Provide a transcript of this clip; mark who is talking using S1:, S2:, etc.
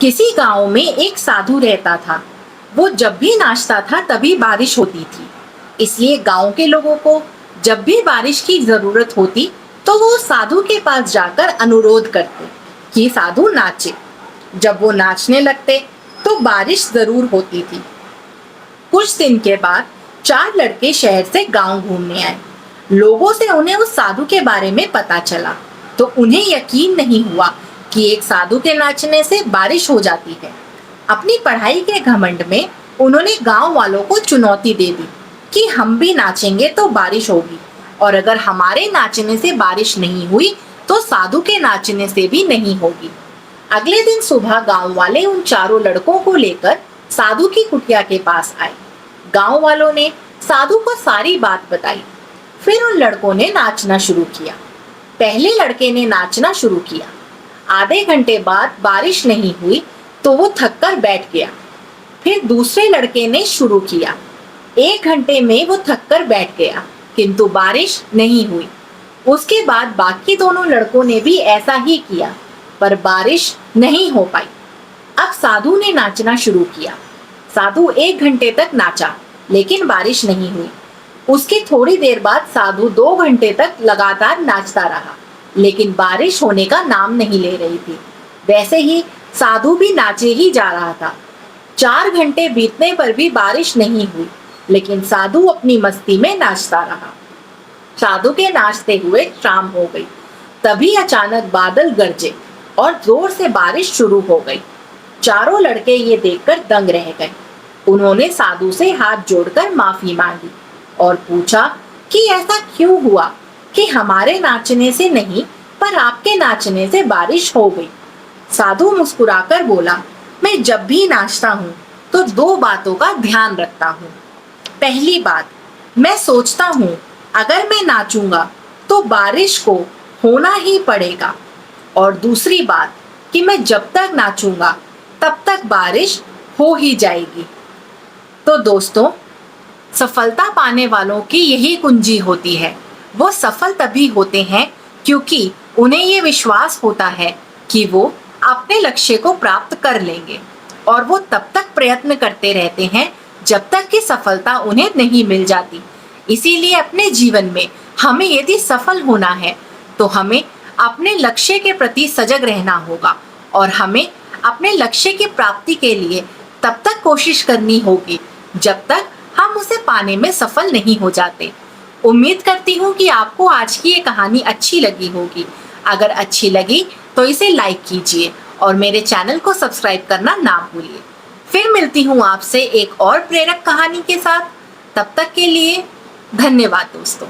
S1: किसी गांव में एक साधु रहता था। वो जब भी नाचता था तभी बारिश होती थी। इसलिए गांव के लोगों को जब भी बारिश की जरूरत होती तो वो साधु के पास जाकर अनुरोध करते कि साधु नाचे। जब वो नाचने लगते तो बारिश जरूर होती थी। कुछ दिन के बाद 4 लड़के शहर से गांव घूमने आए। लोगों से उन्हें उस साधु के बारे में पता चला तो उन्हें यकीन नहीं हुआ कि एक साधु के नाचने से बारिश हो जाती है। अपनी पढ़ाई के घमंड में उन्होंने गांव वालों को चुनौती दे दी कि हम भी नाचेंगे तो बारिश होगी, और अगर हमारे नाचने से बारिश नहीं हुई तो साधु के नाचने से भी नहीं होगी। अगले दिन सुबह गांव वाले उन चारों लड़कों को लेकर साधु की कुटिया के पास आए। गांव वालों ने साधु को सारी बात बताई। फिर उन लड़कों ने नाचना शुरू किया। पहले लड़के ने नाचना शुरू किया। आधे घंटे बाद बारिश नहीं हुई तो वो थककर बैठ गया। फिर दूसरे लड़के ने शुरू किया। 1 घंटे में वो थककर बैठ गया, किंतु बारिश नहीं हुई। उसके बाद बाकी दोनों लड़कों ने भी ऐसा ही किया, पर बारिश नहीं हो पाई। अब साधु ने नाचना शुरू किया। साधु 1 घंटे तक नाचा, लेकिन बारिश नहीं हुई। उसकी थोड़ी देर बाद साधु 2 घंटे तक लगातार नाचता रहा, लेकिन बारिश होने का नाम नहीं ले रही थी। वैसे ही साधु भी नाचे ही जा रहा था। 4 घंटे बीतने पर भी बारिश नहीं हुई, लेकिन साधु अपनी मस्ती में नाचता रहा। साधु के नाचते हुए शाम हो गई। तभी अचानक बादल गरजे और जोर से बारिश शुरू हो गई। चारों लड़के ये देखकर दंग रह गए। उन्होंने साधु से हाथ जोड़कर माफी मांगी और पूछा कि ऐसा क्यों हुआ कि हमारे नाचने से नहीं पर आपके नाचने से बारिश हो गई। साधु मुस्कुराकर बोला, मैं जब भी नाचता हूँ तो 2 बातों का ध्यान रखता हूँ। पहली बात, मैं सोचता हूँ अगर मैं नाचूंगा तो बारिश को होना ही पड़ेगा, और दूसरी बात कि मैं जब तक नाचूंगा तब तक बारिश हो ही जाएगी। तो दोस्तों, सफलता पाने वालों की यही कुंजी होती है। वो सफल तभी होते हैं क्योंकि उन्हें ये विश्वास होता है कि वो अपने लक्ष्य को प्राप्त कर लेंगे, और वो तब तक प्रयत्न करते रहते हैं जब तक कि सफलता उन्हें नहीं मिल जाती। इसीलिए अपने जीवन में हमें यदि सफल होना है तो हमें अपने लक्ष्य के प्रति सजग रहना होगा, और हमें अपने लक्ष्य की प्राप्ति के लिए तब तक कोशिश करनी होगी जब तक हम उसे पाने में सफल नहीं हो जाते। उम्मीद करती हूँ कि आपको आज की ये कहानी अच्छी लगी होगी। अगर अच्छी लगी तो इसे लाइक कीजिए और मेरे चैनल को सब्सक्राइब करना ना भूलिए। फिर मिलती हूँ आपसे एक और प्रेरक कहानी के साथ। तब तक के लिए धन्यवाद दोस्तों।